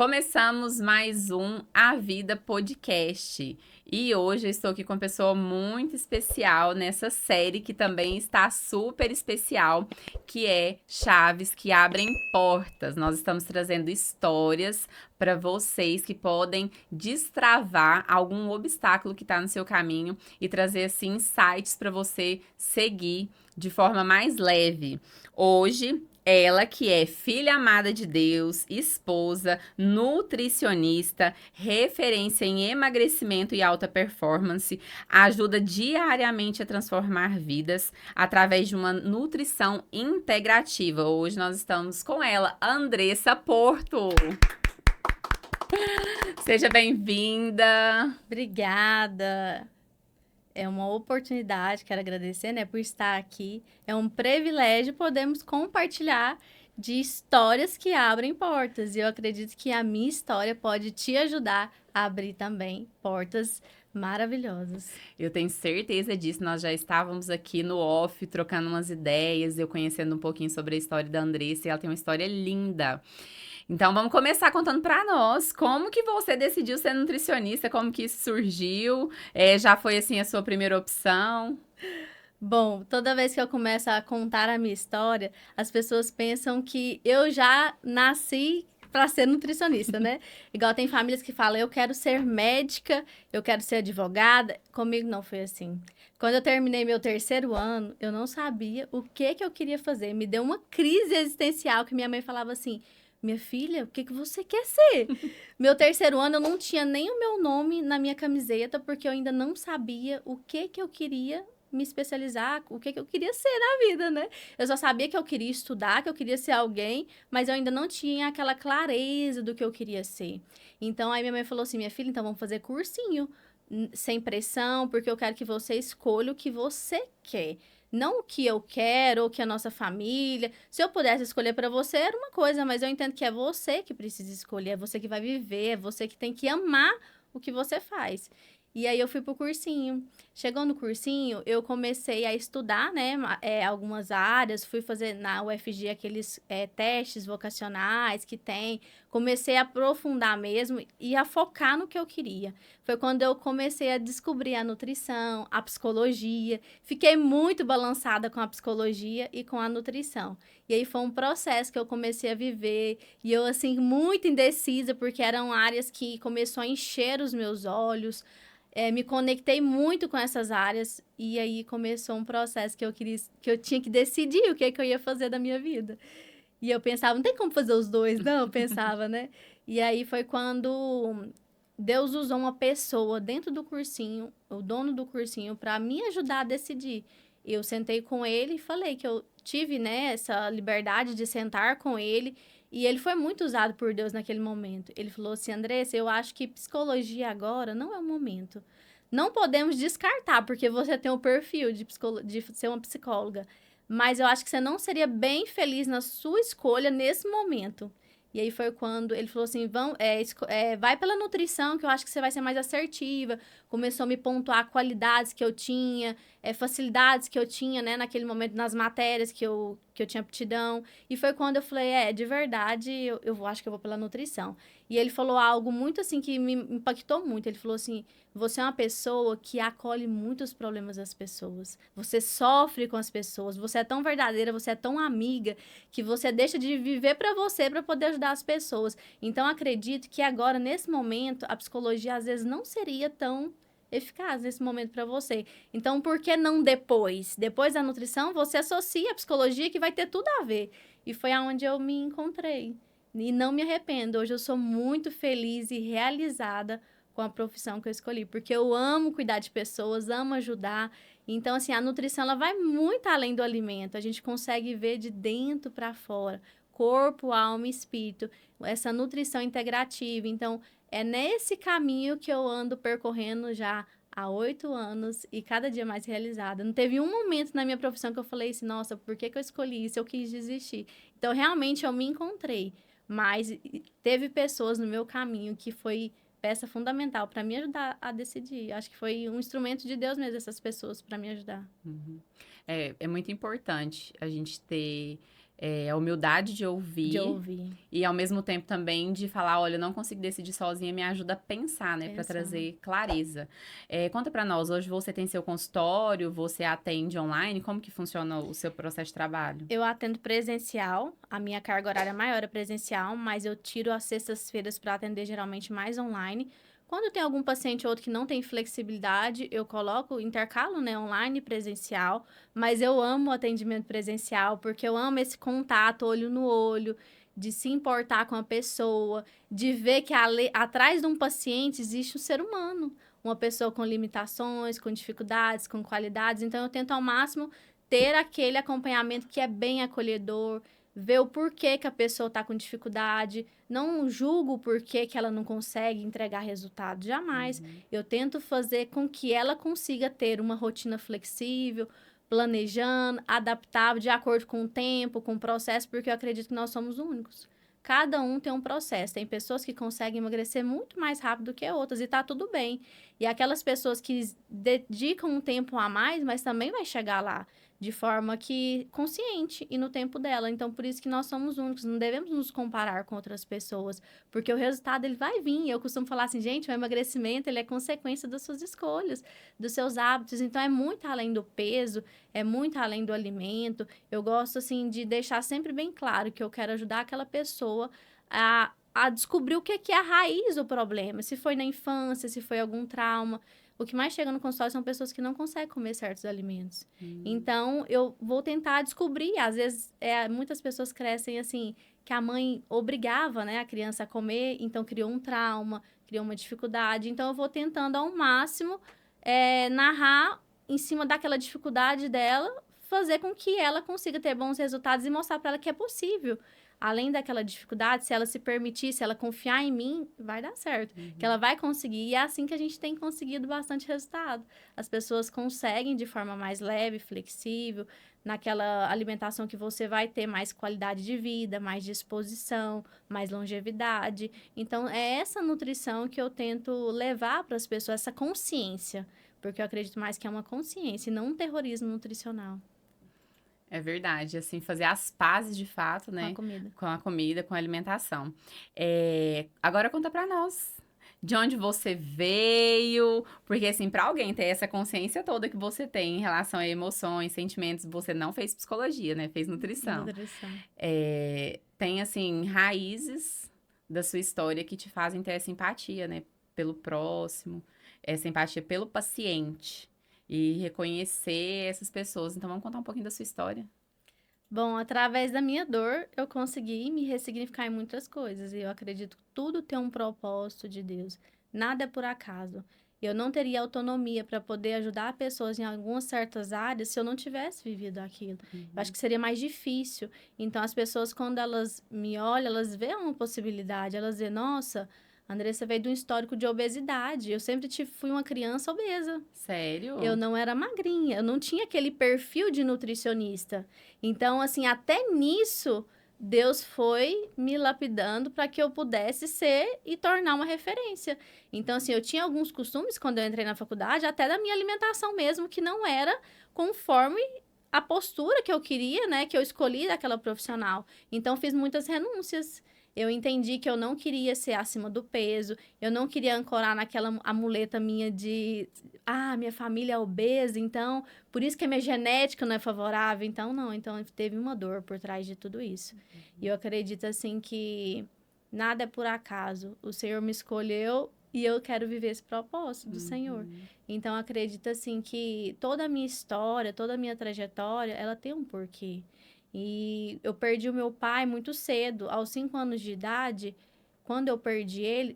Começamos mais um A Vida Podcast. E hoje eu estou aqui com uma pessoa muito especial nessa série que também está super especial, que é Chaves que Abrem Portas. Nós estamos trazendo histórias para vocês que podem destravar algum obstáculo que está no seu caminho e trazer assim insights para você seguir de forma mais leve. Hoje ela que é filha amada de Deus, esposa, nutricionista, referência em emagrecimento e alta performance, ajuda diariamente a transformar vidas através de uma nutrição integrativa. Hoje nós estamos com ela, Andressa Porto. Seja bem-vinda. Obrigada. É uma oportunidade, quero agradecer, né, por estar aqui. É um privilégio podermos compartilhar de histórias que abrem portas. E eu acredito que a minha história pode te ajudar a abrir também portas maravilhosas. Eu tenho certeza disso. Nós já estávamos aqui no off trocando umas ideias, eu conhecendo um pouquinho sobre a história da Andressa, e ela tem uma história linda. Então vamos começar contando para nós como que você decidiu ser nutricionista, como que isso surgiu, já foi assim a sua primeira opção? Bom, toda vez que eu começo a contar a minha história, as pessoas pensam que eu já nasci para ser nutricionista, né? Igual tem famílias que falam, eu quero ser médica, eu quero ser advogada. Comigo não foi assim. Quando eu terminei meu terceiro ano, eu não sabia o que eu queria fazer. Me deu uma crise existencial que minha mãe falava assim: minha filha, o que você quer ser? Meu terceiro ano, eu não tinha nem o meu nome na minha camiseta, porque eu ainda não sabia o que eu queria me especializar, o que eu queria ser na vida, né? Eu só sabia que eu queria estudar, que eu queria ser alguém, mas eu ainda não tinha aquela clareza do que eu queria ser. Então, aí minha mãe falou assim, minha filha, então vamos fazer cursinho, sem pressão, porque eu quero que você escolha o que você quer. Não o que eu quero ou que a nossa família. Se eu pudesse escolher para você, era uma coisa, mas eu entendo que é você que precisa escolher, é você que vai viver, é você que tem que amar o que você faz. E aí eu fui pro cursinho. Chegou no cursinho, eu comecei a estudar, né, algumas áreas, fui fazer na UFG aqueles testes vocacionais que tem, comecei a aprofundar mesmo e a focar no que eu queria. Foi quando eu comecei a descobrir a nutrição, a psicologia, fiquei muito balançada com a psicologia e com a nutrição. E aí foi um processo que eu comecei a viver, e eu, assim, muito indecisa, porque eram áreas que começou a encher os meus olhos, me conectei muito com essas áreas e aí começou um processo que eu tinha que decidir o que eu ia fazer da minha vida. E eu pensava, não tem como fazer os dois, não, eu pensava, né? E aí foi quando Deus usou uma pessoa dentro do cursinho, o dono do cursinho, para me ajudar a decidir. Eu sentei com ele e falei que eu tive, né, essa liberdade de sentar com ele, e ele foi muito usado por Deus naquele momento. Ele falou assim, Andressa, eu acho que psicologia agora não é o momento. Não podemos descartar, porque você tem o perfil de ser uma psicóloga, mas eu acho que você não seria bem feliz na sua escolha nesse momento. E aí foi quando ele falou assim, vai pela nutrição, que eu acho que você vai ser mais assertiva. Começou a me pontuar qualidades que eu tinha, facilidades que eu tinha, né, naquele momento, nas matérias que eu tinha aptidão. E foi quando eu falei, de verdade, acho que eu vou pela nutrição. E ele falou algo muito assim, que me impactou muito. Ele falou assim, você é uma pessoa que acolhe muitos problemas das pessoas. Você sofre com as pessoas, você é tão verdadeira, você é tão amiga, que você deixa de viver para você para poder ajudar as pessoas. Então, acredito que agora, nesse momento, a psicologia às vezes não seria tão eficaz nesse momento para você. Então, por que não depois? Depois da nutrição, você associa a psicologia que vai ter tudo a ver. E foi aonde eu me encontrei. E não me arrependo. Hoje eu sou muito feliz e realizada com a profissão que eu escolhi, porque eu amo cuidar de pessoas, amo ajudar. Então, assim, a nutrição ela vai muito além do alimento. A gente consegue ver de dentro para fora, corpo, alma e espírito, essa nutrição integrativa. Então, é nesse caminho que eu ando percorrendo já há 8 anos e cada dia mais realizada. Não teve um momento na minha profissão que eu falei assim, nossa, por que eu escolhi isso? Eu quis desistir. Então, realmente, eu me encontrei. Mas teve pessoas no meu caminho que foi peça fundamental para me ajudar a decidir. Acho que foi um instrumento de Deus mesmo, essas pessoas, para me ajudar. Uhum. É muito importante a gente ter a humildade De ouvir, e ao mesmo tempo também de falar, olha, eu não consigo decidir sozinha, me ajuda a pensar, né, para pensar. trazer clareza. Conta para nós, hoje você tem seu consultório, você atende online, como que funciona o seu processo de trabalho? Eu atendo presencial, a minha carga horária maior é presencial, mas eu tiro as sextas-feiras para atender geralmente mais online. Quando tem algum paciente ou outro que não tem flexibilidade, eu coloco, intercalo, né, online e presencial, mas eu amo o atendimento presencial, porque eu amo esse contato, olho no olho, de se importar com a pessoa, de ver que atrás de um paciente existe um ser humano, uma pessoa com limitações, com dificuldades, com qualidades, então eu tento ao máximo ter aquele acompanhamento que é bem acolhedor, ver o porquê que a pessoa está com dificuldade, não julgo o porquê que ela não consegue entregar resultado, jamais. Eu tento fazer com que ela consiga ter uma rotina flexível, planejando, adaptável, de acordo com o tempo, com o processo, porque eu acredito que nós somos únicos. Cada um tem um processo. Tem pessoas que conseguem emagrecer muito mais rápido do que outras, e tá tudo bem. E aquelas pessoas que dedicam um tempo a mais, mas também vai chegar lá de forma que consciente e no tempo dela. Então, por isso que nós somos únicos, não devemos nos comparar com outras pessoas, porque o resultado ele vai vir. Eu costumo falar assim, gente, o emagrecimento ele é consequência das suas escolhas, dos seus hábitos. Então, é muito além do peso, é muito além do alimento. Eu gosto assim de deixar sempre bem claro que eu quero ajudar aquela pessoa a descobrir o que é a raiz do problema, se foi na infância, se foi algum trauma. O que mais chega no consultório são pessoas que não conseguem comer certos alimentos. Então, eu vou tentar descobrir. Às vezes, muitas pessoas crescem assim, que a mãe obrigava, né, a criança a comer, então criou um trauma, criou uma dificuldade. Então, eu vou tentando ao máximo narrar em cima daquela dificuldade dela, fazer com que ela consiga ter bons resultados e mostrar para ela que é possível. Além daquela dificuldade, se ela se permitir, se ela confiar em mim, vai dar certo. Que ela vai conseguir. E é assim que a gente tem conseguido bastante resultado. As pessoas conseguem de forma mais leve, flexível, naquela alimentação que você vai ter mais qualidade de vida, mais disposição, mais longevidade. Então, é essa nutrição que eu tento levar para as pessoas, essa consciência. Porque eu acredito mais que é uma consciência e não um terrorismo nutricional. É verdade, assim, fazer as pazes de fato, Com a né, comida. com a comida, com a alimentação. Agora conta pra nós, de onde você veio, porque assim, pra alguém ter essa consciência toda que você tem em relação a emoções, sentimentos, você não fez psicologia, né, fez nutrição. Nutrição. Tem, assim, raízes da sua história que te fazem ter essa empatia, né, pelo próximo, essa empatia pelo paciente. E reconhecer essas pessoas. Então, vamos contar um pouquinho da sua história. Bom, através da minha dor, eu consegui me ressignificar em muitas coisas. E eu acredito que tudo tem um propósito de Deus. Nada é por acaso. Eu não teria autonomia para poder ajudar pessoas em algumas certas áreas se eu não tivesse vivido aquilo. Eu acho que seria mais difícil. Então, as pessoas, quando elas me olham, elas veem uma possibilidade. Elas veem, nossa, a Andressa veio de um histórico de obesidade. Eu sempre fui uma criança obesa. Sério? Eu não era magrinha, eu não tinha aquele perfil de nutricionista. Então, assim, até nisso, Deus foi me lapidando para que eu pudesse ser e tornar uma referência. Então, assim, eu tinha alguns costumes quando eu entrei na faculdade, até da minha alimentação mesmo, que não era conforme a postura que eu queria, né, que eu escolhi daquela profissional. Então, fiz muitas renúncias. Eu entendi que eu não queria ser acima do peso, eu não queria ancorar naquela amuleta minha de minha família é obesa, então, por isso que a minha genética não é favorável. Então, não. Então, teve uma dor por trás de tudo isso. E eu acredito, assim, que nada é por acaso. O Senhor me escolheu e eu quero viver esse propósito do Senhor. Então, acredito, assim, que toda a minha história, toda a minha trajetória, ela tem um porquê. E eu perdi o meu pai muito cedo. Aos 5 anos de idade, quando eu perdi ele,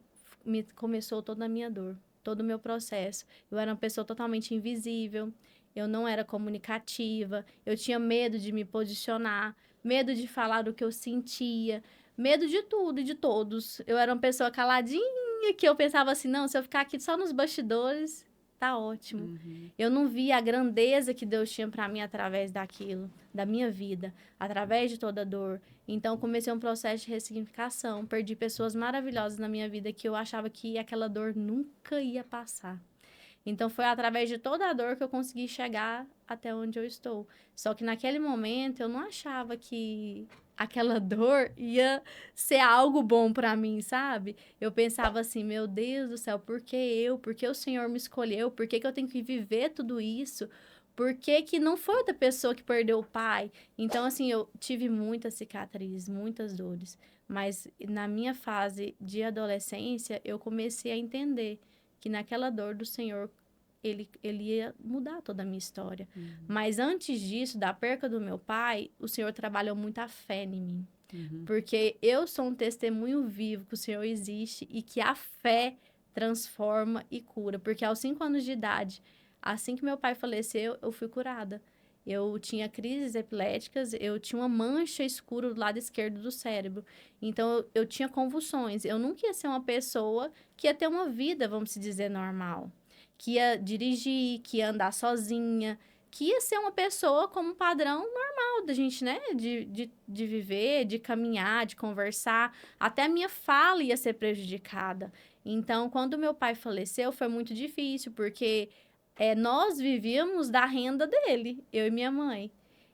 começou toda a minha dor, todo o meu processo. Eu era uma pessoa totalmente invisível, eu não era comunicativa, eu tinha medo de me posicionar, medo de falar o que eu sentia, medo de tudo e de todos. Eu era uma pessoa caladinha, que eu pensava assim, não, se eu ficar aqui só nos bastidores, tá ótimo. Eu não via a grandeza que Deus tinha para mim através daquilo, da minha vida, através de toda a dor. Então, comecei um processo de ressignificação. Perdi pessoas maravilhosas na minha vida que eu achava que aquela dor nunca ia passar. Então, foi através de toda a dor que eu consegui chegar até onde eu estou. Só que naquele momento, eu não achava que aquela dor ia ser algo bom para mim, sabe? Eu pensava assim, meu Deus do céu, por que eu? Por que o Senhor me escolheu? Por que eu tenho que viver tudo isso? Por que não foi outra pessoa que perdeu o pai? Então, assim, eu tive muitas cicatrizes, muitas dores. Mas na minha fase de adolescência, eu comecei a entender que naquela dor do Senhor, ele ia mudar toda a minha história. Mas antes disso, da perca do meu pai, o Senhor trabalhou muito a fé em mim. Porque eu sou um testemunho vivo que o Senhor existe e que a fé transforma e cura. Porque aos 5 anos de idade, assim que meu pai faleceu, eu fui curada. Eu tinha crises epiléticas, eu tinha uma mancha escura do lado esquerdo do cérebro. Então, eu tinha convulsões. Eu nunca ia ser uma pessoa que ia ter uma vida, vamos se dizer, normal. Que ia dirigir, que ia andar sozinha, que ia ser uma pessoa como um padrão normal da gente, né? De viver, de caminhar, de conversar. Até a minha fala ia ser prejudicada. Então, quando meu pai faleceu, foi muito difícil, porque nós vivíamos da renda dele, eu e minha mãe.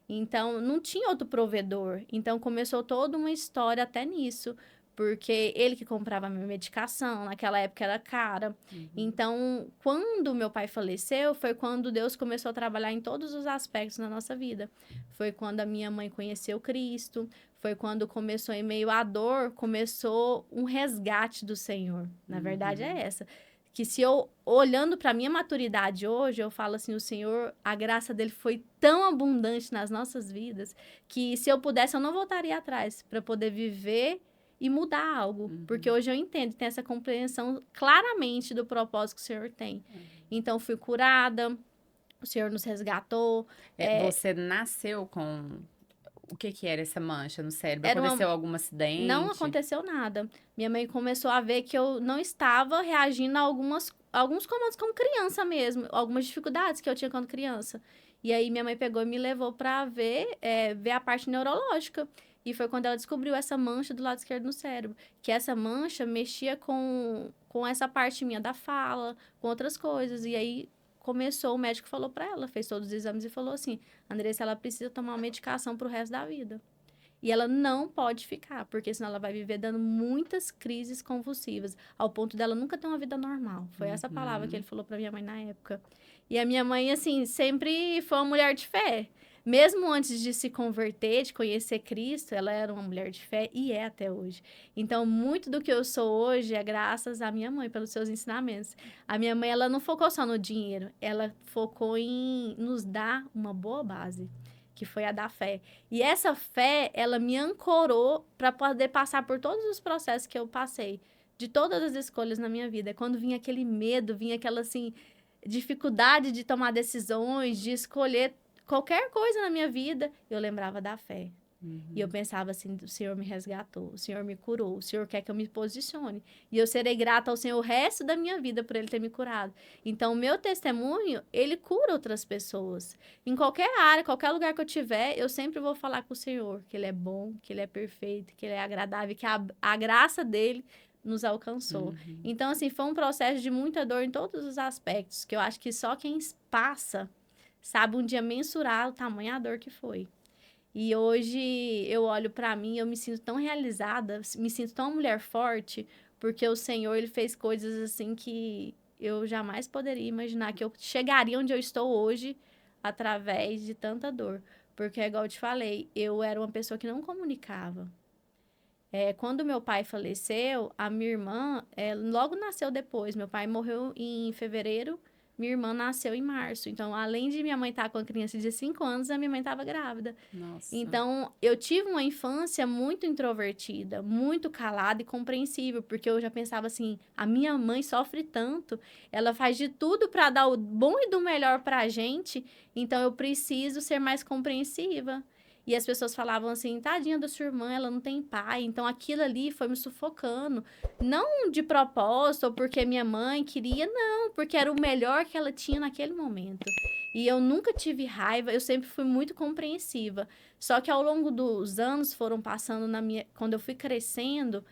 Então, não tinha outro provedor. Então, começou toda uma história até nisso. Porque ele que comprava a minha medicação, naquela época era cara. Então, quando meu pai faleceu, foi quando Deus começou a trabalhar em todos os aspectos na nossa vida. Foi quando a minha mãe conheceu Cristo, foi quando começou, em meio à dor, começou um resgate do Senhor. Na verdade, é essa. Que se eu, olhando para a minha maturidade hoje, eu falo assim, o Senhor, a graça dele foi tão abundante nas nossas vidas, que se eu pudesse, eu não voltaria atrás para poder viver e mudar algo. Porque hoje eu entendo, tem essa compreensão claramente do propósito que o Senhor tem. Então, fui curada, o Senhor nos resgatou. Você nasceu com... O que que era essa mancha no cérebro? Era Aconteceu algum acidente? Não aconteceu nada. Minha mãe começou a ver que eu não estava reagindo a alguns comandos como criança mesmo, algumas dificuldades que eu tinha quando criança. E aí minha mãe pegou e me levou para ver a parte neurológica. E foi quando ela descobriu essa mancha do lado esquerdo no cérebro. Que essa mancha mexia com essa parte minha da fala, com outras coisas. E aí começou, o médico falou para ela, fez todos os exames e falou assim: Andressa, ela precisa tomar uma medicação pro resto da vida. E ela não pode ficar, porque senão ela vai viver dando muitas crises convulsivas, ao ponto dela nunca ter uma vida normal. Foi essa palavra que ele falou para minha mãe na época. E a minha mãe, assim, sempre foi uma mulher de fé. Mesmo antes de se converter, de conhecer Cristo, ela era uma mulher de fé e é até hoje. Então, muito do que eu sou hoje é graças à minha mãe, pelos seus ensinamentos. A minha mãe, ela não focou só no dinheiro, ela focou em nos dar uma boa base, que foi a da fé. E essa fé, ela me ancorou para poder passar por todos os processos que eu passei, de todas as escolhas na minha vida. Quando vinha aquele medo, vinha aquela, assim, dificuldade de tomar decisões, de escolher qualquer coisa na minha vida, eu lembrava da fé. E eu pensava assim, o Senhor me resgatou, o Senhor me curou, o Senhor quer que eu me posicione. E eu serei grata ao Senhor o resto da minha vida por Ele ter me curado. Então, o meu testemunho, ele cura outras pessoas. Em qualquer área, qualquer lugar que eu tiver, eu sempre vou falar com o Senhor, que Ele é bom, que Ele é perfeito, que Ele é agradável, que a graça dEle nos alcançou. Então, assim, foi um processo de muita dor em todos os aspectos, que eu acho que só quem passa sabe um dia mensurar o tamanho da dor que foi. E hoje eu olho para mim, eu me sinto tão realizada, me sinto tão mulher forte, porque o Senhor, ele fez coisas assim que eu jamais poderia imaginar que eu chegaria onde eu estou hoje através de tanta dor. Porque, igual eu te falei, eu era uma pessoa que não comunicava. Quando meu pai faleceu, a minha irmã logo nasceu depois. Meu pai morreu em fevereiro, minha irmã nasceu em março. Então, além de minha mãe estar com a criança de 5 anos, a minha mãe estava grávida. Nossa. Então, eu tive uma infância muito introvertida, muito calada e compreensível, porque eu já pensava assim, a minha mãe sofre tanto, ela faz de tudo para dar o bom e do melhor para a gente, então eu preciso ser mais compreensiva. E as pessoas falavam assim, tadinha da sua irmã, ela não tem pai. Então, aquilo ali foi me sufocando. Não de propósito, ou porque minha mãe queria, não. Porque era o melhor que ela tinha naquele momento. E eu nunca tive raiva, eu sempre fui muito compreensiva. Só que ao longo dos anos foram passando quando eu fui crescendo,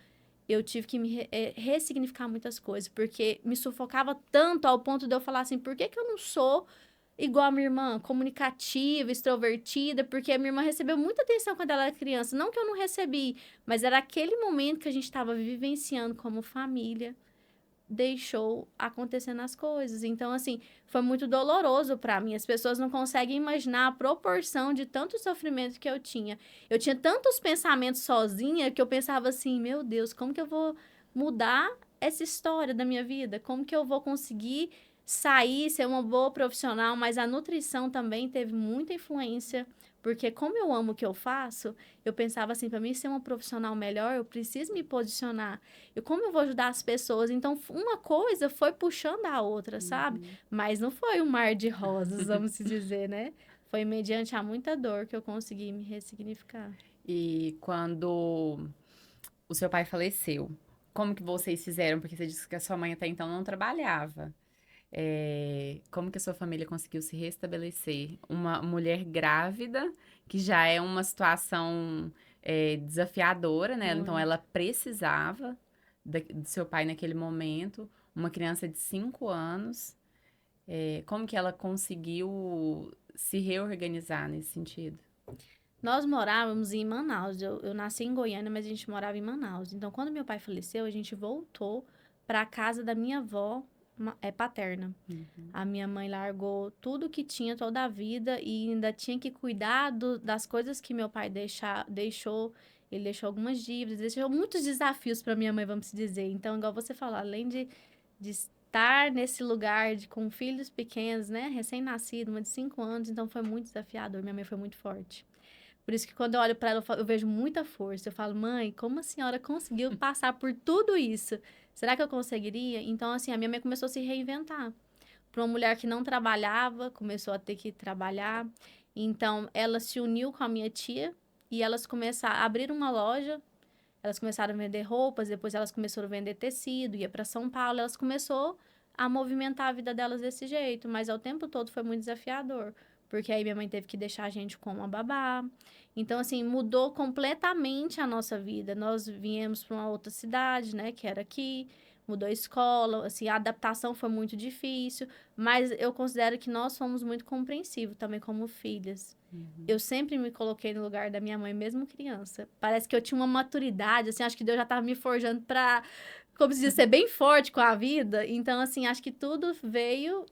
eu tive que me ressignificar muitas coisas. Porque me sufocava tanto ao ponto de eu falar assim, por que eu não sou igual a minha irmã, comunicativa, extrovertida, porque a minha irmã recebeu muita atenção quando ela era criança. Não que eu não recebi, mas era aquele momento que a gente estava vivenciando como família, deixou acontecendo as coisas. Então, assim, foi muito doloroso para mim. As pessoas não conseguem imaginar a proporção de tanto sofrimento que eu tinha. Eu tinha tantos pensamentos sozinha que eu pensava assim, meu Deus, como que eu vou mudar essa história da minha vida? Como que eu vou conseguir sair, ser uma boa profissional? Mas a nutrição também teve muita influência, porque como eu amo o que eu faço, eu pensava assim, para mim ser uma profissional melhor, eu preciso me posicionar. E como eu vou ajudar as pessoas? Então, uma coisa foi puxando a outra, sabe? Uhum. Mas não foi um mar de rosas, vamos se dizer, né? Foi mediante a muita dor que eu consegui me ressignificar. E quando o seu pai faleceu, como que vocês fizeram? Porque você disse que a sua mãe até então não trabalhava. Como que a sua família conseguiu se restabelecer? Uma mulher grávida, que já é uma situação desafiadora, né? Então Muito. ela precisava do seu pai naquele momento. Uma criança de 5 anos. Como que ela conseguiu se reorganizar nesse sentido? Nós morávamos em Manaus. Eu nasci em Goiânia, mas a gente morava em Manaus. Então, quando meu pai faleceu, a gente voltou para a casa da minha avó paterna. Uhum. A minha mãe largou tudo que tinha toda a vida e ainda tinha que cuidar das coisas que meu pai deixou. Ele deixou algumas dívidas, deixou muitos desafios para minha mãe, vamos dizer. Então, igual você falou, além de estar nesse lugar com filhos pequenos, né? Recém-nascido, uma de 5 anos, então foi muito desafiador. Minha mãe foi muito forte. Por isso que quando eu olho para ela, eu vejo muita força. Eu falo, mãe, como a senhora conseguiu passar por tudo isso? Será que eu conseguiria? Então, assim, a minha mãe começou a se reinventar. Para uma mulher que não trabalhava, começou a ter que trabalhar. Então, ela se uniu com a minha tia e elas começaram a abrir uma loja. Elas começaram a vender roupas, depois elas começaram a vender tecido, ia para São Paulo. Elas começou a movimentar a vida delas desse jeito, mas ao tempo todo foi muito desafiador, porque aí minha mãe teve que deixar a gente com uma babá. Então, assim, mudou completamente a nossa vida. Nós viemos para uma outra cidade, né, que era aqui, mudou a escola, assim, a adaptação foi muito difícil, mas eu considero que nós fomos muito compreensivos também como filhas. Uhum. Eu sempre me coloquei no lugar da minha mãe, mesmo criança. Parece que eu tinha uma maturidade, assim, acho que Deus já estava me forjando para, como se diz, ser bem forte com a vida. Então, assim, acho que tudo veio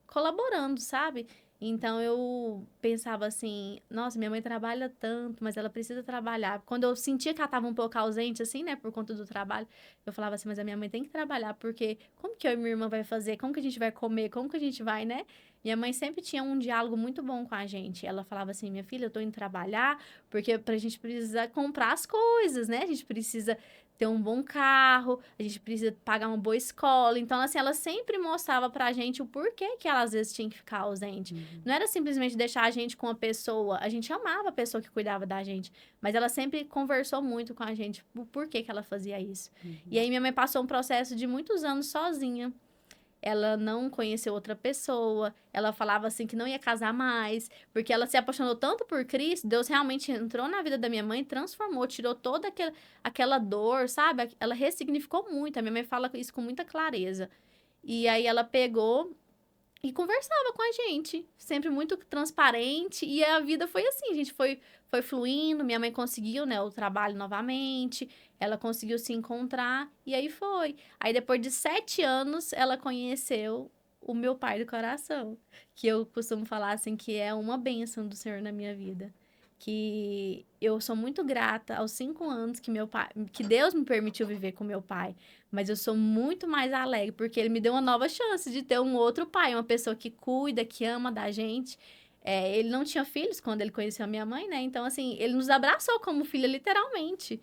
colaborando, sabe? Então eu pensava assim, nossa, minha mãe trabalha tanto, mas ela precisa trabalhar. Quando eu sentia que ela estava um pouco ausente, assim, né, por conta do trabalho, eu falava assim, mas a minha mãe tem que trabalhar, porque como que eu e minha irmã vai fazer? Como que a gente vai comer? Como que a gente vai, né? Minha mãe sempre tinha um diálogo muito bom com a gente. Ela falava assim, minha filha, eu tô indo trabalhar, porque a gente precisa comprar as coisas, né? A gente precisa ter um bom carro, a gente precisa pagar uma boa escola. Então, assim, ela sempre mostrava pra gente o porquê que ela às vezes tinha que ficar ausente. Uhum. Não era simplesmente deixar a gente com uma pessoa, a gente amava a pessoa que cuidava da gente, mas ela sempre conversou muito com a gente o porquê que ela fazia isso. E Uhum. aí minha mãe passou um processo de muitos anos sozinha. Ela não conheceu outra pessoa, ela falava assim que não ia casar mais, porque ela se apaixonou tanto por Cristo, Deus realmente entrou na vida da minha mãe, transformou, tirou toda aquela dor, sabe? Ela ressignificou muito, a minha mãe fala isso com muita clareza. E aí ela pegou e conversava com a gente, sempre muito transparente, e a vida foi assim, a gente foi fluindo, minha mãe conseguiu, né, o trabalho novamente, ela conseguiu se encontrar, e aí foi. Aí depois de 7 anos, ela conheceu o meu pai do coração, que eu costumo falar assim, que é uma bênção do Senhor na minha vida. Que eu sou muito grata aos 5 anos que meu pai, que Deus me permitiu viver com meu pai. Mas eu sou muito mais alegre, porque ele me deu uma nova chance de ter um outro pai, uma pessoa que cuida, que ama da gente. Ele não tinha filhos quando ele conheceu a minha mãe, né? Então, assim, ele nos abraçou como filha, literalmente.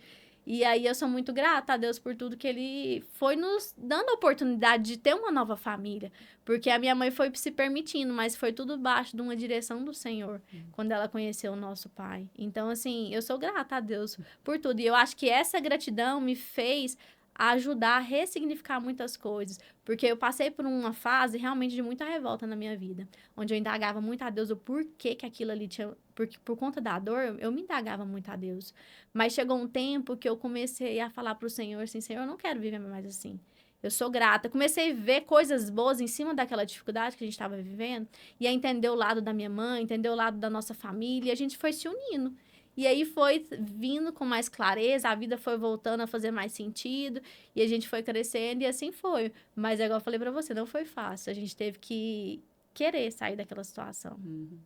E aí eu sou muito grata a Deus por tudo que ele foi nos dando a oportunidade de ter uma nova família. Porque a minha mãe foi se permitindo, mas foi tudo baixo de uma direção do Senhor, quando ela conheceu o nosso pai. Então, assim, eu sou grata a Deus por tudo. E eu acho que essa gratidão me fez ajudar a ressignificar muitas coisas, porque eu passei por uma fase realmente de muita revolta na minha vida, onde eu indagava muito a Deus o porquê que aquilo ali tinha, porque por conta da dor, eu me indagava muito a Deus. Mas chegou um tempo que eu comecei a falar pro Senhor assim, Senhor, eu não quero viver mais assim. Eu sou grata. Comecei a ver coisas boas em cima daquela dificuldade que a gente estava vivendo. E a entender o lado da minha mãe, entender o lado da nossa família. E a gente foi se unindo. E aí foi vindo com mais clareza, a vida foi voltando a fazer mais sentido. E a gente foi crescendo e assim foi. Mas, igual eu falei pra você, não foi fácil. A gente teve que querer sair daquela situação. Uhum.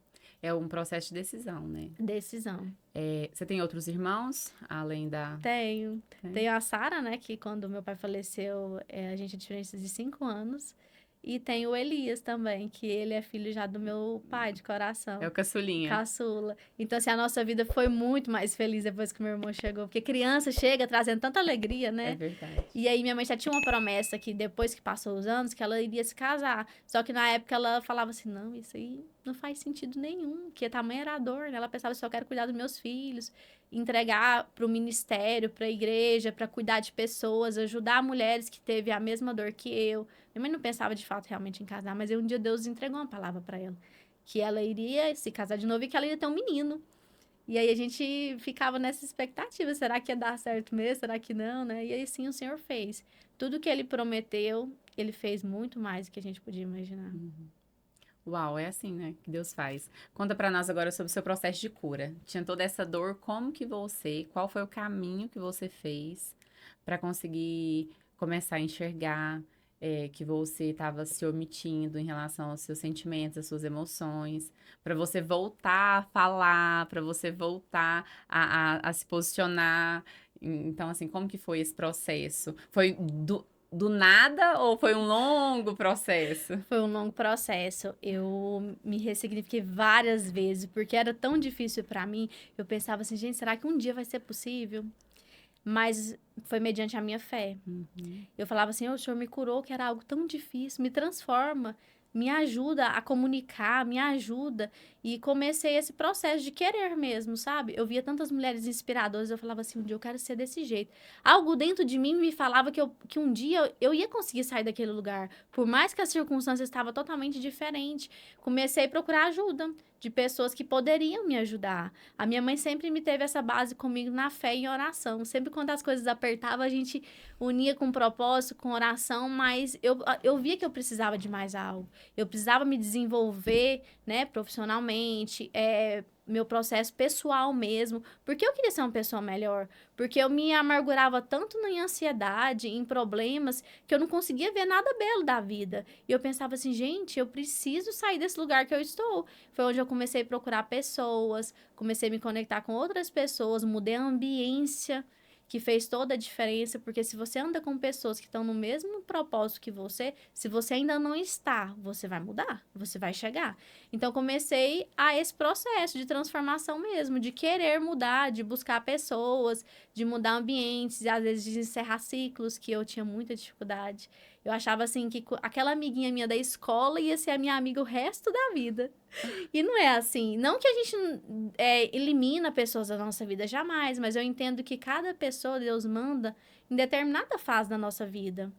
É um processo de decisão, né? Decisão. Você tem outros irmãos, além da... Tenho. Tem? Tenho a Sara, né? Que quando meu pai faleceu, a gente é diferente de 5 anos. E tem o Elias também, que ele é filho já do meu pai de coração. É o caçulinha. Caçula. Então, assim, a nossa vida foi muito mais feliz depois que meu irmão chegou. Porque criança chega trazendo tanta alegria, É né? verdade. E aí minha mãe já tinha uma promessa que depois que passou os anos, que ela iria se casar. Só que na época ela falava assim, não, isso aí não faz sentido nenhum, porque tamanho era a dor, né? Ela pensava, só quero cuidar dos meus filhos, entregar para o ministério, para a igreja, para cuidar de pessoas, ajudar mulheres que teve a mesma dor que eu. Minha mãe não pensava de fato realmente em casar, mas aí um dia Deus entregou uma palavra para ela, que ela iria se casar de novo e que ela ia ter um menino. E aí a gente ficava nessa expectativa, será que ia dar certo mesmo? Será que não, né? E aí sim o Senhor fez. Tudo que ele prometeu, ele fez muito mais do que a gente podia imaginar. Uau, é assim, né, que Deus faz. Conta pra nós agora sobre o seu processo de cura. Tinha toda essa dor, qual foi o caminho que você fez pra conseguir começar a enxergar que você estava se omitindo em relação aos seus sentimentos, às suas emoções, pra você voltar a falar, pra você voltar a se posicionar. Então, assim, como que foi esse processo? Foi do nada ou foi um longo processo? Foi um longo processo. Eu me ressignifiquei várias vezes, porque era tão difícil para mim. Eu pensava assim, gente, será que um dia vai ser possível? Mas foi mediante a minha fé. Uhum. Eu falava assim, o Senhor me curou, que era algo tão difícil, me transforma, me ajuda a comunicar, me ajuda. E comecei esse processo de querer mesmo, sabe? Eu via tantas mulheres inspiradoras, eu falava assim, um dia eu quero ser desse jeito. Algo dentro de mim me falava que um dia eu ia conseguir sair daquele lugar, por mais que a circunstância estava totalmente diferente. Comecei a procurar ajuda de pessoas que poderiam me ajudar. A minha mãe sempre me teve essa base comigo na fé e em oração. Sempre quando as coisas apertavam, a gente unia com propósito, com oração, mas eu via que eu precisava de mais algo. Eu precisava me desenvolver, né, profissionalmente, meu processo pessoal mesmo, porque eu queria ser uma pessoa melhor, porque eu me amargurava tanto em ansiedade, em problemas, que eu não conseguia ver nada belo da vida. E eu pensava assim, gente, eu preciso sair desse lugar que eu estou. Foi onde eu comecei a procurar pessoas, comecei a me conectar com outras pessoas, mudei a ambiência, que fez toda a diferença, porque se você anda com pessoas que estão no mesmo propósito que você, se você ainda não está, você vai mudar, você vai chegar. Então, comecei a esse processo de transformação mesmo, de querer mudar, de buscar pessoas, de mudar ambientes, e às vezes de encerrar ciclos, que eu tinha muita dificuldade. Eu achava assim que aquela amiguinha minha da escola ia ser a minha amiga o resto da vida. E não é assim. Não que a gente elimina pessoas da nossa vida, jamais. Mas eu entendo que cada pessoa Deus manda em determinada fase da nossa vida.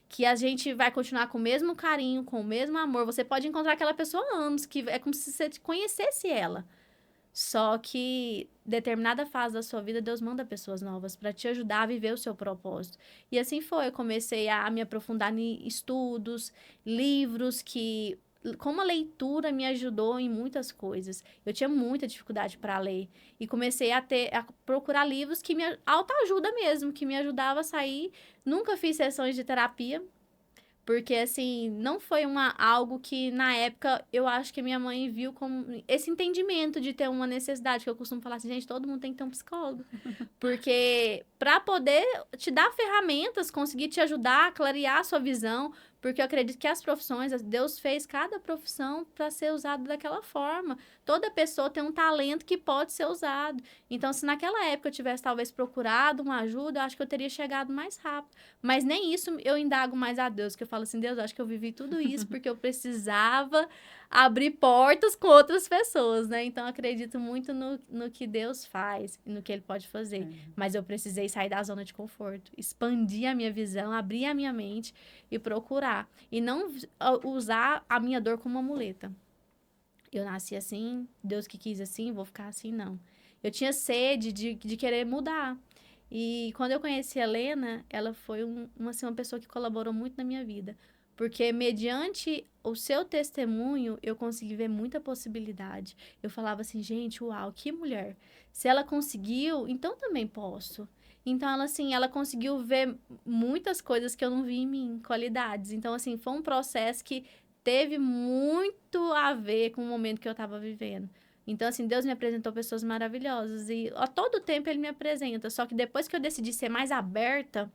Que a gente vai continuar com o mesmo carinho, com o mesmo amor. Você pode encontrar aquela pessoa há anos, que é como se você conhecesse ela. Só que determinada fase da sua vida, Deus manda pessoas novas para te ajudar a viver o seu propósito. E assim foi, eu comecei a me aprofundar em estudos, livros que como a leitura me ajudou em muitas coisas. Eu tinha muita dificuldade para ler e comecei a procurar livros que me autoajuda mesmo, que me ajudava a sair. Nunca fiz sessões de terapia, porque, assim, não foi algo que, na época, eu acho que minha mãe viu como esse entendimento de ter uma necessidade, que eu costumo falar assim, gente, todo mundo tem que ter um psicólogo. Porque para poder te dar ferramentas, conseguir te ajudar a clarear a sua visão, porque eu acredito que as profissões, Deus fez cada profissão para ser usada daquela forma. Toda pessoa tem um talento que pode ser usado. Então, se naquela época eu tivesse talvez procurado uma ajuda, eu acho que eu teria chegado mais rápido. Mas nem isso eu indago mais a Deus, que eu falo assim, Deus, eu acho que eu vivi tudo isso porque eu precisava abrir portas com outras pessoas, né? Então, eu acredito muito no que Deus faz e no que Ele pode fazer. Mas eu precisei sair da zona de conforto, expandir a minha visão, abrir a minha mente e procurar. E não usar a minha dor como uma muleta. Eu nasci assim, Deus que quis assim, vou ficar assim, não. Eu tinha sede de querer mudar. E quando eu conheci a Helena, ela foi uma pessoa que colaborou muito na minha vida. Porque mediante o seu testemunho, eu consegui ver muita possibilidade. Eu falava assim, gente, uau, que mulher. Se ela conseguiu, então também posso. Então, ela, assim, ela conseguiu ver muitas coisas que eu não vi em mim, qualidades. Então, assim, foi um processo que teve muito a ver com o momento que eu estava vivendo. Então, assim, Deus me apresentou pessoas maravilhosas. E a todo tempo Ele me apresenta. Só que depois que eu decidi ser mais aberta,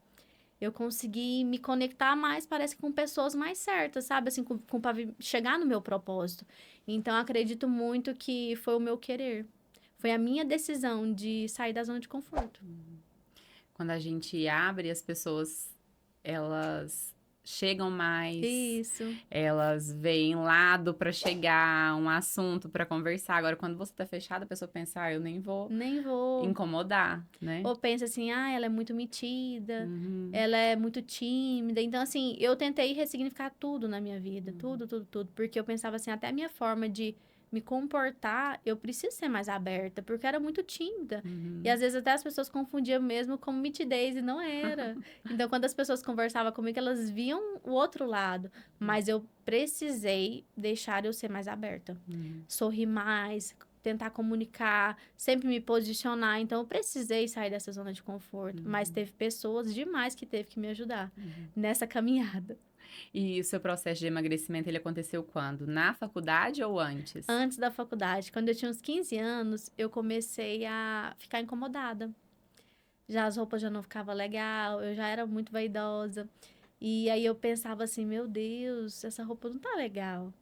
eu consegui me conectar mais, parece que com pessoas mais certas, sabe? Assim, para chegar no meu propósito. Então, acredito muito que foi o meu querer. Foi a minha decisão de sair da zona de conforto. Quando a gente abre, as pessoas, elas chegam mais, Isso. elas veem lado para chegar, um assunto para conversar. Agora, quando você tá fechado, a pessoa pensa, eu nem vou Nem vou. incomodar, né? Ou pensa assim, ela é muito metida, Uhum. ela é muito tímida. Então, assim, eu tentei ressignificar tudo na minha vida, tudo, tudo, tudo. Porque eu pensava assim, até a minha forma de me comportar, eu preciso ser mais aberta, porque eu era muito tímida. E às vezes até as pessoas confundiam mesmo como mitidez, e não era. Então, quando as pessoas conversavam comigo, elas viam o outro lado. Mas eu precisei deixar eu ser mais aberta. Sorrir mais, tentar comunicar, sempre me posicionar. Então, eu precisei sair dessa zona de conforto. Mas teve pessoas demais que teve que me ajudar nessa caminhada. E o seu processo de emagrecimento, ele aconteceu quando? Na faculdade ou antes? Antes da faculdade, quando eu tinha uns 15 anos, eu comecei a ficar incomodada. Já as roupas já não ficavam legal, eu já era muito vaidosa. E aí eu pensava assim, meu Deus, essa roupa não tá legal.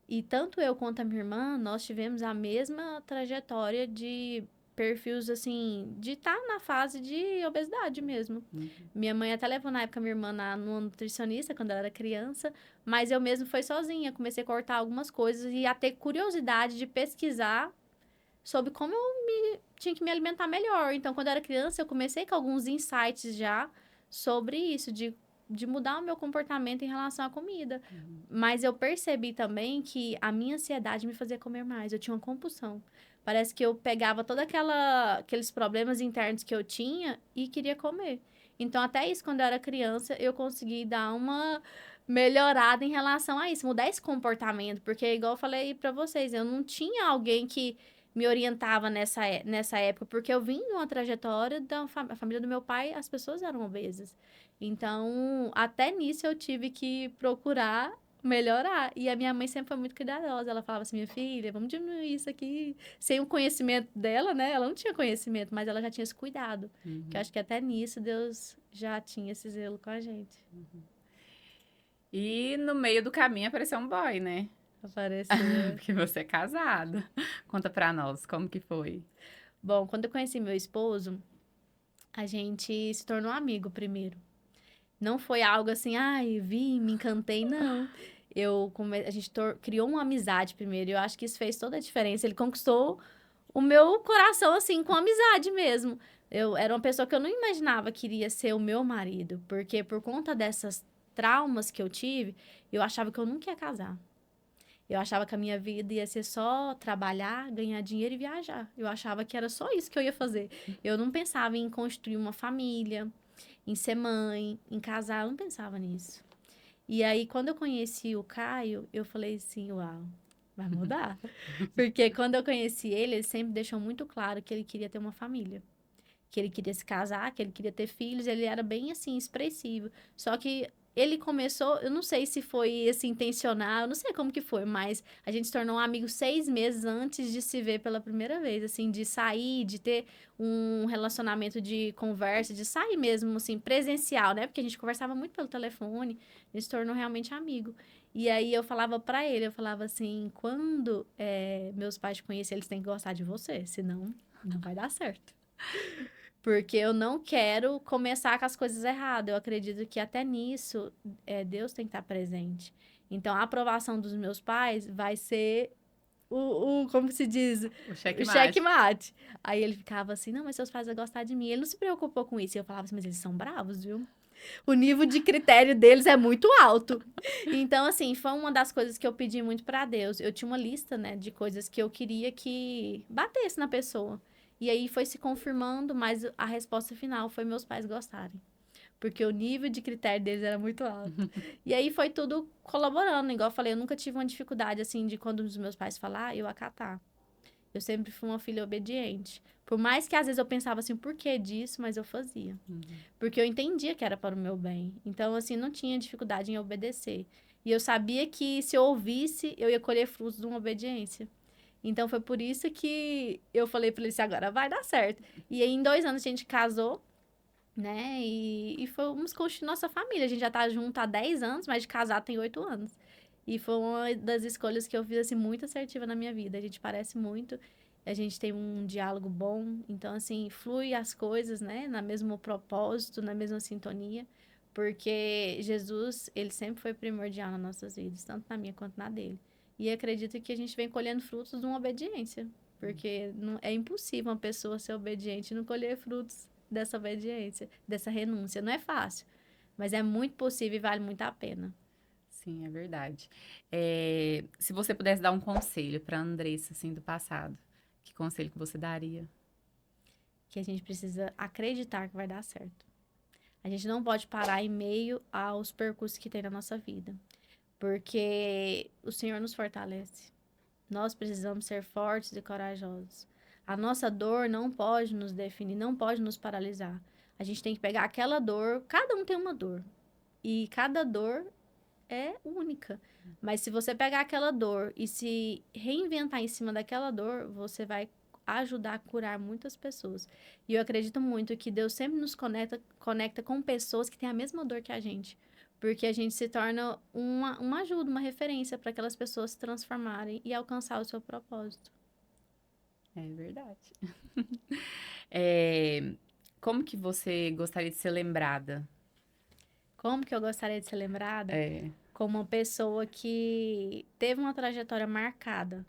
E tanto eu quanto a minha irmã, nós tivemos a mesma trajetória de perfis, assim, de estar na fase de obesidade mesmo. Minha mãe até levou na época minha irmã numa nutricionista, quando ela era criança, mas eu mesmo fui sozinha. Comecei a cortar algumas coisas e a ter curiosidade de pesquisar sobre como tinha que me alimentar melhor. Então, quando eu era criança, eu comecei com alguns insights já sobre isso, de mudar o meu comportamento em relação à comida. Mas eu percebi também que a minha ansiedade me fazia comer mais. Eu tinha uma compulsão. Parece que eu pegava todos aqueles problemas internos que eu tinha e queria comer. Então, até isso, quando eu era criança, eu consegui dar uma melhorada em relação a isso, mudar esse comportamento. Porque, igual eu falei pra vocês, eu não tinha alguém que me orientava nessa época, porque eu vim de uma trajetória a família do meu pai, as pessoas eram obesas. Então, até nisso eu tive que procurar melhorar. E a minha mãe sempre foi muito cuidadosa. Ela falava assim, minha filha, vamos diminuir isso aqui. Sem o conhecimento dela, né? Ela não tinha conhecimento, mas ela já tinha esse cuidado. Que eu acho que até nisso Deus já tinha esse zelo com a gente. E no meio do caminho apareceu um boy, né? Apareceu. Porque você é casado. Conta pra nós, como que foi? Bom, quando eu conheci meu esposo, a gente se tornou amigo primeiro. Não foi algo assim, ai, vi, me encantei, não. A gente criou uma amizade primeiro, e eu acho que isso fez toda a diferença. Ele conquistou o meu coração, assim, com amizade mesmo. Eu era uma pessoa que eu não imaginava que iria ser o meu marido, porque por conta dessas traumas que eu tive, eu achava que eu nunca ia casar. Eu achava que a minha vida ia ser só trabalhar, ganhar dinheiro e viajar. Eu achava que era só isso que eu ia fazer. Eu não pensava em construir uma família, em ser mãe, em casar, eu não pensava nisso. E aí, quando eu conheci o Caio, eu falei assim, uau, vai mudar. Porque quando eu conheci ele, ele sempre deixou muito claro que ele queria ter uma família. Que ele queria se casar, que ele queria ter filhos, ele era bem, assim, expressivo. Só que ele começou, eu não sei se foi, assim, intencional, eu não sei como que foi, mas a gente se tornou um amigo 6 meses antes de se ver pela primeira vez, assim, de sair, de ter um relacionamento de conversa, de sair mesmo, assim, presencial, né? Porque a gente conversava muito pelo telefone, a gente se tornou realmente amigo. E aí eu falava pra ele, eu falava assim, quando meus pais te conhecerem, eles têm que gostar de você, senão não vai dar certo. Porque eu não quero começar com as coisas erradas. Eu acredito que até nisso, Deus tem que estar presente. Então, a aprovação dos meus pais vai ser como se diz? O O checkmate. checkmate. Aí ele ficava assim, não, mas seus pais vão gostar de mim. Ele não se preocupou com isso. E eu falava assim, mas eles são bravos, viu? O nível de critério deles é muito alto. Então, assim, foi uma das coisas que eu pedi muito pra Deus. Eu tinha uma lista, né, de coisas que eu queria que batesse na pessoa. E aí foi se confirmando, mas a resposta final foi meus pais gostarem. Porque o nível de critério deles era muito alto. E aí foi tudo colaborando. Igual eu falei, eu nunca tive uma dificuldade, assim, de quando os meus pais falar, eu acatar. Eu sempre fui uma filha obediente. Por mais que às vezes eu pensava assim, por que disso? Mas eu fazia. Porque eu entendia que era para o meu bem. Então, assim, não tinha dificuldade em obedecer. E eu sabia que se eu ouvisse, eu ia colher frutos de uma obediência. Então, foi por isso que eu falei para ele assim, agora vai dar certo. E aí, em 2 anos, a gente casou, né? E fomos construir nossa família. A gente já tá junto há 10 anos, mas de casar tem 8 anos. E foi uma das escolhas que eu fiz, assim, muito assertiva na minha vida. A gente parece muito, a gente tem um diálogo bom. Então, assim, flui as coisas, né? Na mesmo propósito, na mesma sintonia. Porque Jesus, ele sempre foi primordial nas nossas vidas, tanto na minha quanto na dele. E acredito que a gente vem colhendo frutos de uma obediência. Porque é impossível uma pessoa ser obediente e não colher frutos dessa obediência, dessa renúncia. Não é fácil, mas é muito possível e vale muito a pena. Sim, é verdade. Se você pudesse dar um conselho para Andressa, assim, do passado, que conselho que você daria? Que a gente precisa acreditar que vai dar certo. A gente não pode parar em meio aos percursos que tem na nossa vida, porque o Senhor nos fortalece. Nós precisamos ser fortes e corajosos. A nossa dor não pode nos definir, não pode nos paralisar. A gente tem que pegar aquela dor, cada um tem uma dor, e cada dor é única. Mas se você pegar aquela dor e se reinventar em cima daquela dor, você vai ajudar a curar muitas pessoas. E eu acredito muito que Deus sempre nos conecta com pessoas que têm a mesma dor que a gente. Porque a gente se torna uma ajuda, uma referência para aquelas pessoas se transformarem e alcançar o seu propósito. É verdade. É, como que você gostaria de ser lembrada? Como que eu gostaria de ser lembrada? É, Como uma pessoa que teve uma trajetória marcada,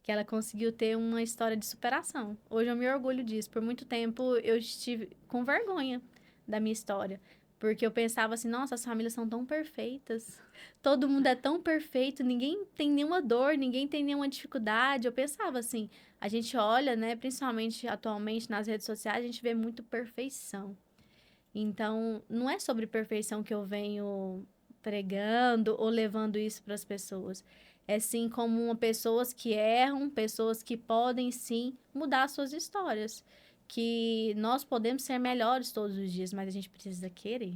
que ela conseguiu ter uma história de superação. Hoje eu me orgulho disso. Por muito tempo eu estive com vergonha da minha história, porque eu pensava assim, nossa, as famílias são tão perfeitas. Todo mundo é tão perfeito, ninguém tem nenhuma dor, ninguém tem nenhuma dificuldade. Eu pensava assim, a gente olha, né, principalmente atualmente nas redes sociais, a gente vê muito perfeição. Então, não é sobre perfeição que eu venho pregando ou levando isso para as pessoas. É sim como uma pessoas que erram, pessoas que podem sim mudar suas histórias. Que nós podemos ser melhores todos os dias, mas a gente precisa querer.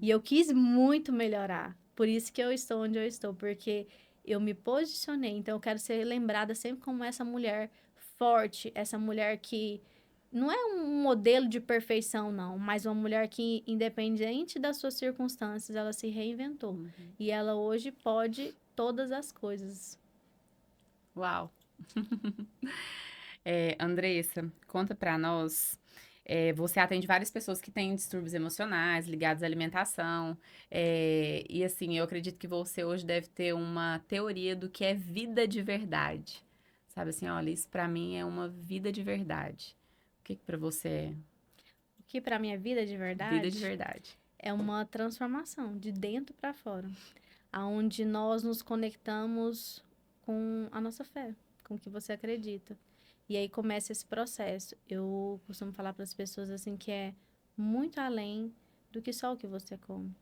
E eu quis muito melhorar. Por isso que eu estou onde eu estou, porque eu me posicionei. Então, eu quero ser lembrada sempre como essa mulher forte, essa mulher que não é um modelo de perfeição, não, mas uma mulher que, independente das suas circunstâncias, ela se reinventou. E ela hoje pode todas as coisas. uau. Andressa, conta pra nós. Você atende várias pessoas que têm distúrbios emocionais ligados à alimentação. E assim, eu acredito que você hoje deve ter uma teoria do que é vida de verdade. Sabe assim, olha, isso pra mim é uma vida de verdade. O que que pra você é O que para minha vida de vida de verdade verdade? é uma transformação de dentro para fora, aonde nós nos conectamos com a nossa fé, com o que você acredita. E aí começa esse processo. Eu costumo falar para as pessoas assim que é muito além do que só o que você come.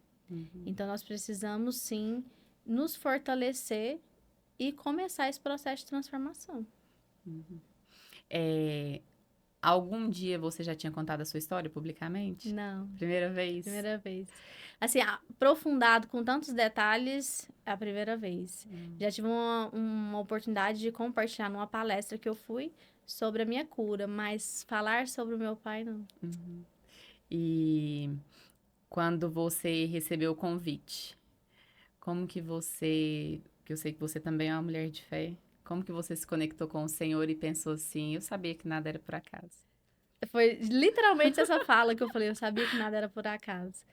Então, nós precisamos, sim, nos fortalecer e começar esse processo de transformação. É, algum dia você já tinha contado a sua história publicamente? Não, Primeira vez? primeira vez. Assim, aprofundado com tantos detalhes, é a primeira vez. Já tive uma oportunidade de compartilhar numa palestra que eu fui sobre a minha cura, mas falar sobre o meu pai, não. E quando você recebeu o convite, como que você, que eu sei que você também é uma mulher de fé, como que você se conectou com o Senhor e pensou assim, eu sabia que nada era por acaso? Foi literalmente essa fala que eu falei, eu sabia que nada era por acaso.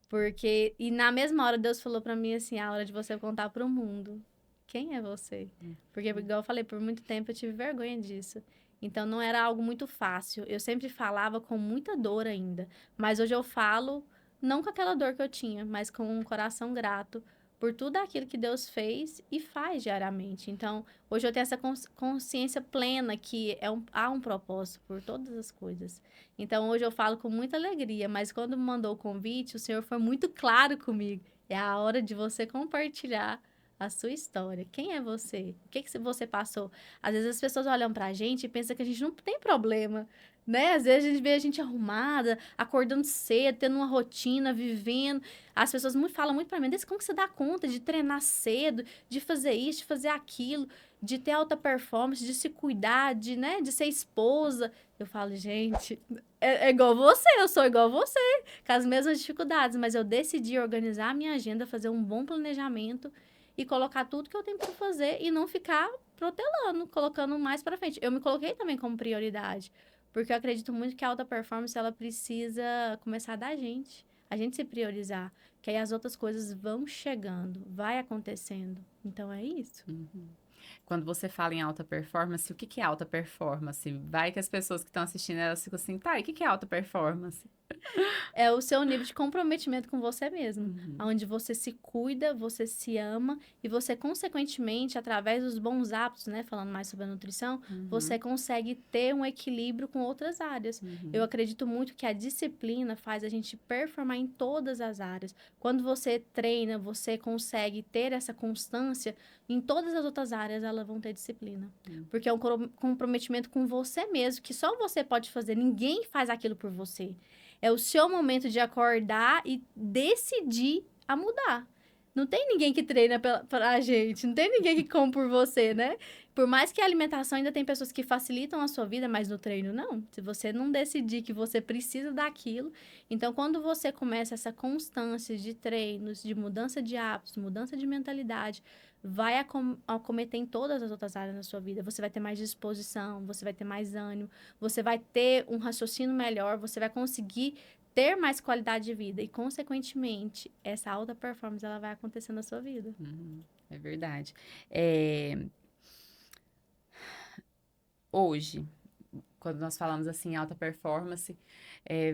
Porque, e na mesma hora Deus falou pra mim assim, a hora de você contar pro mundo, quem é você? Porque, igual eu falei, por muito tempo eu tive vergonha disso. Então não era algo muito fácil. Eu sempre falava com muita dor ainda. Mas hoje eu falo, não com aquela dor que eu tinha, mas com um coração grato por tudo aquilo que Deus fez e faz diariamente. Então, hoje eu tenho essa consciência plena que há um propósito por todas as coisas. Então, hoje eu falo com muita alegria, mas quando me mandou o convite, o Senhor foi muito claro comigo. É a hora de você compartilhar a sua história. Quem é você? O que que você passou? Às vezes as pessoas olham pra gente e pensam que a gente não tem problema, né? Às vezes a gente vê a gente arrumada, acordando cedo, tendo uma rotina, vivendo. As pessoas falam muito pra mim, Desse, como que você dá conta de treinar cedo, de fazer isso, de fazer aquilo, de ter alta performance, de se cuidar, né, de ser esposa. Eu falo, gente, é igual você, eu sou igual você, com as mesmas dificuldades, mas eu decidi organizar a minha agenda, fazer um bom planejamento e colocar tudo que eu tenho para fazer e não ficar protelando, colocando mais para frente. Eu me coloquei também como prioridade, porque eu acredito muito que a alta performance ela precisa começar da gente. A gente se priorizar, que aí as outras coisas vão chegando, vai acontecendo. Então é isso. Uhum. Quando você fala em alta performance, o que que é alta performance? Vai que as pessoas que estão assistindo, elas ficam assim, tá, e o que que é alta performance? É o seu nível de comprometimento com você mesmo, Uhum. onde você se cuida, você se ama e você, consequentemente, através dos bons hábitos, né, falando mais sobre a nutrição, Uhum. você consegue ter um equilíbrio com outras áreas. Eu Uhum. acredito muito que a disciplina faz a gente performar em todas as áreas. Quando você treina, você consegue ter essa constância, em todas as outras áreas elas vão ter disciplina. Uhum. Porque é um comprometimento com você mesmo, que só você pode fazer, ninguém faz aquilo por você. É o seu momento de acordar e decidir a mudar. Não tem ninguém que treina pra gente, não tem ninguém que come por você, né? Por mais que a alimentação ainda tem pessoas que facilitam a sua vida, mas no treino não. Se você não decidir que você precisa daquilo, então quando você começa essa constância de treinos, de mudança de hábitos, mudança de mentalidade, vai acometer em todas as outras áreas da sua vida. Você vai ter mais disposição, você vai ter mais ânimo, você vai ter um raciocínio melhor, você vai conseguir ter mais qualidade de vida e, consequentemente, essa alta performance ela vai acontecer na sua vida. Uhum. É verdade. Hoje, quando nós falamos assim, alta performance,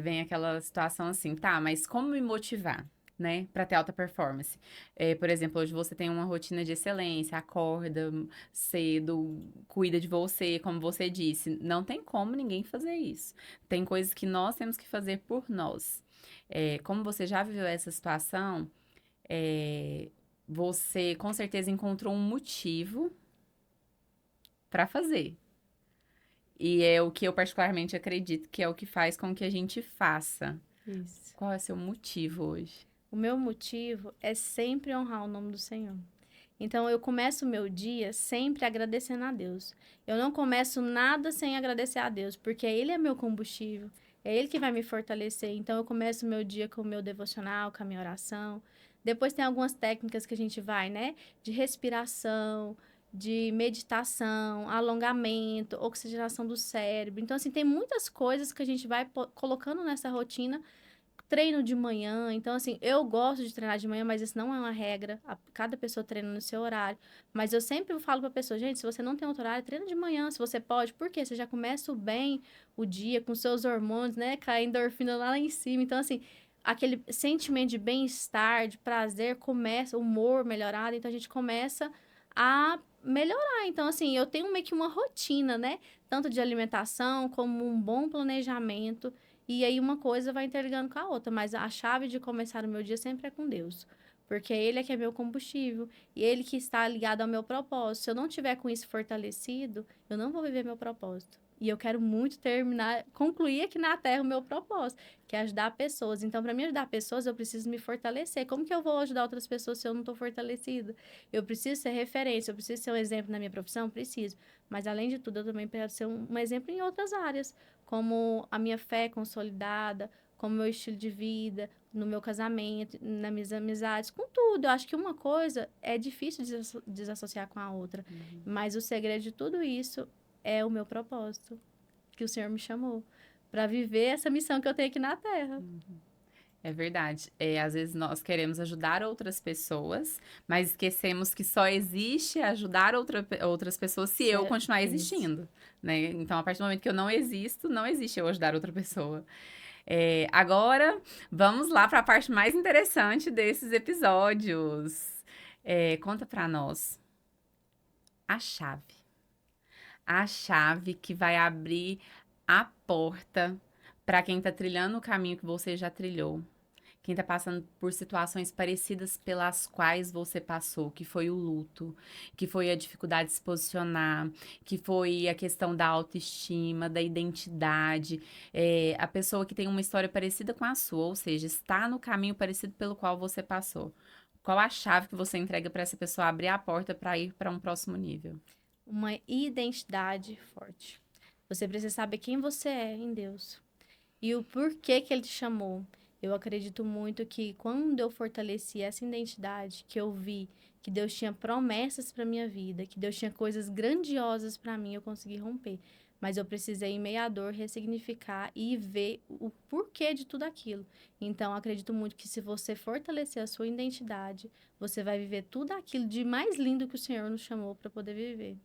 vem aquela situação assim, tá, mas como me motivar, né, para ter alta performance? Por exemplo, hoje você tem uma rotina de excelência, acorda cedo, cuida de você, como você disse, não tem como ninguém fazer isso. Tem coisas que nós temos que fazer por nós. Como você já viveu essa situação, você com certeza encontrou um motivo para fazer. E é o que eu particularmente acredito que é o que faz com que a gente faça. Isso. Qual é o seu motivo hoje? O meu motivo é sempre honrar o nome do Senhor. Então, eu começo o meu dia sempre agradecendo a Deus. Eu não começo nada sem agradecer a Deus, porque Ele é meu combustível, é Ele que vai me fortalecer. Então, eu começo o meu dia com o meu devocional, com a minha oração. Depois tem algumas técnicas que a gente vai, né? De respiração, de meditação, alongamento, oxigenação do cérebro. Então, assim, tem muitas coisas que a gente vai colocando nessa rotina. Treino de manhã, então assim, eu gosto de treinar de manhã, mas isso não é uma regra. Cada pessoa treina no seu horário. Mas eu sempre falo pra pessoa, gente, se você não tem outro horário, treina de manhã, se você pode. Por quê? Você já começa bem o dia com seus hormônios, né? Com a endorfina lá em cima. Então, assim, aquele sentimento de bem-estar, de prazer, começa, humor melhorado, então a gente começa a melhorar. Então, assim, eu tenho meio que uma rotina, né? Tanto de alimentação como um bom planejamento. E aí uma coisa vai interligando com a outra, mas a chave de começar o meu dia sempre é com Deus. Porque Ele é que é meu combustível e Ele que está ligado ao meu propósito. Se eu não tiver com isso fortalecido, eu não vou viver meu propósito. E eu quero muito concluir aqui na Terra o meu propósito, que é ajudar pessoas. Então, para mim ajudar pessoas, eu preciso me fortalecer. Como que eu vou ajudar outras pessoas se eu não estou fortalecida? Eu preciso ser referência, eu preciso ser um exemplo na minha profissão? Preciso. Mas, além de tudo, eu também preciso ser um exemplo em outras áreas, como a minha fé consolidada, como o meu estilo de vida, no meu casamento, nas minhas amizades, com tudo. Eu acho que uma coisa é difícil desassociar com a outra, mas o segredo de tudo isso é o meu propósito, que o Senhor me chamou, para viver essa missão que eu tenho aqui na Terra. É verdade. Às vezes nós queremos ajudar outras pessoas, mas esquecemos que só existe ajudar outras pessoas se eu continuar Isso. existindo, né? Então, a partir do momento que eu não existo, não existe eu ajudar outra pessoa. Agora, vamos lá para a parte mais interessante desses episódios. Conta pra nós a chave. A chave que vai abrir a porta para quem tá trilhando o caminho que você já trilhou. Quem tá passando por situações parecidas pelas quais você passou, que foi o luto, que foi a dificuldade de se posicionar, que foi a questão da autoestima, da identidade, a pessoa que tem uma história parecida com a sua, ou seja, está no caminho parecido pelo qual você passou. Qual a chave que você entrega para essa pessoa abrir a porta para ir para um próximo nível? Uma identidade forte. Você precisa saber quem você é em Deus e o porquê que ele te chamou. Eu acredito muito que quando eu fortaleci essa identidade, que eu vi que Deus tinha promessas para minha vida, que Deus tinha coisas grandiosas para mim, eu consegui romper. Mas eu precisei, em meio à dor, ressignificar e ver o porquê de tudo aquilo. Então, acredito muito que se você fortalecer a sua identidade, você vai viver tudo aquilo de mais lindo que o Senhor nos chamou para poder viver.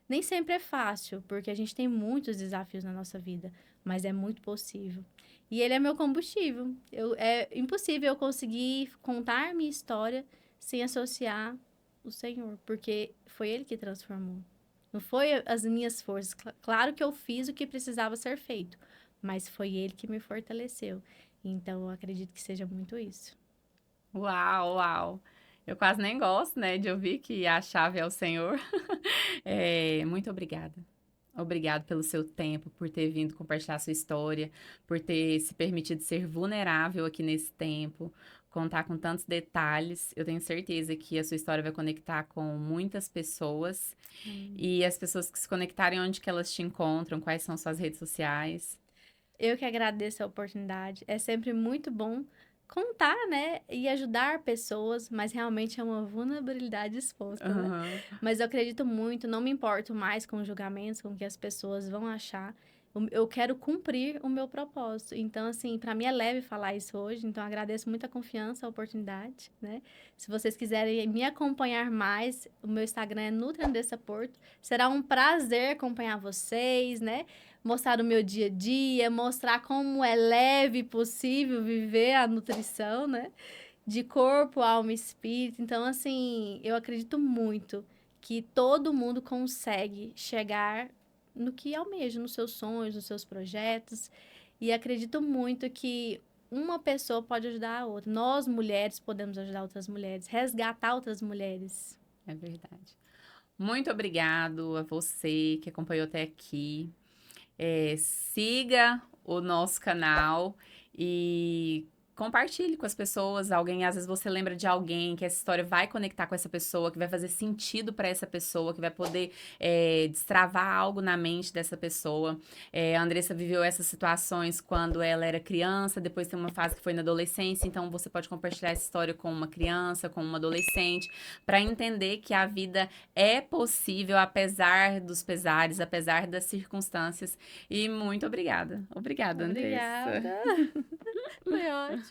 Nem sempre é fácil, porque a gente tem muitos desafios na nossa vida, mas é muito possível. E ele é meu combustível. É impossível eu conseguir contar minha história sem associar o Senhor, porque foi ele que transformou. Não foi as minhas forças. Claro que eu fiz o que precisava ser feito, mas foi ele que me fortaleceu. Então, eu acredito que seja muito isso. Uau, uau! Eu quase nem gosto, né, de ouvir que a chave é o Senhor. Muito obrigada. Obrigado pelo seu tempo, por ter vindo compartilhar sua história, por ter se permitido ser vulnerável aqui nesse tempo, contar com tantos detalhes. Eu tenho certeza que a sua história vai conectar com muitas pessoas Amém. e as pessoas que se conectarem onde que elas te encontram, quais são suas redes sociais. Eu que agradeço a oportunidade. É sempre muito bom contar, né? E ajudar pessoas, mas realmente é uma vulnerabilidade exposta, né? Aham. Mas eu acredito muito, não me importo mais com julgamentos, com o que as pessoas vão achar. Eu quero cumprir o meu propósito. Então, assim, para mim é leve falar isso hoje. Então, agradeço muito a confiança, a oportunidade, né? Se vocês quiserem me acompanhar mais, o meu Instagram é Nutri Andressa Porto. Será um prazer acompanhar vocês, né? Mostrar o meu dia a dia, mostrar como é leve e possível viver a nutrição, né? De corpo, alma e espírito. Então, assim, eu acredito muito que todo mundo consegue chegar no que almeja, nos seus sonhos, nos seus projetos. E acredito muito que uma pessoa pode ajudar a outra. Nós, mulheres, podemos ajudar outras mulheres, resgatar outras mulheres. É verdade. Muito obrigado a você que acompanhou até aqui. Siga o nosso canal e compartilhe com as pessoas. Alguém, às vezes você lembra de alguém que essa história vai conectar com essa pessoa, que vai fazer sentido para essa pessoa, que vai poder destravar algo na mente dessa pessoa. A Andressa viveu essas situações quando ela era criança, depois tem uma fase que foi na adolescência, então você pode compartilhar essa história com uma criança, com uma adolescente, para entender que a vida é possível apesar dos pesares, apesar das circunstâncias. E muito obrigada. Obrigada, Andressa. Obrigada. Foi ótimo.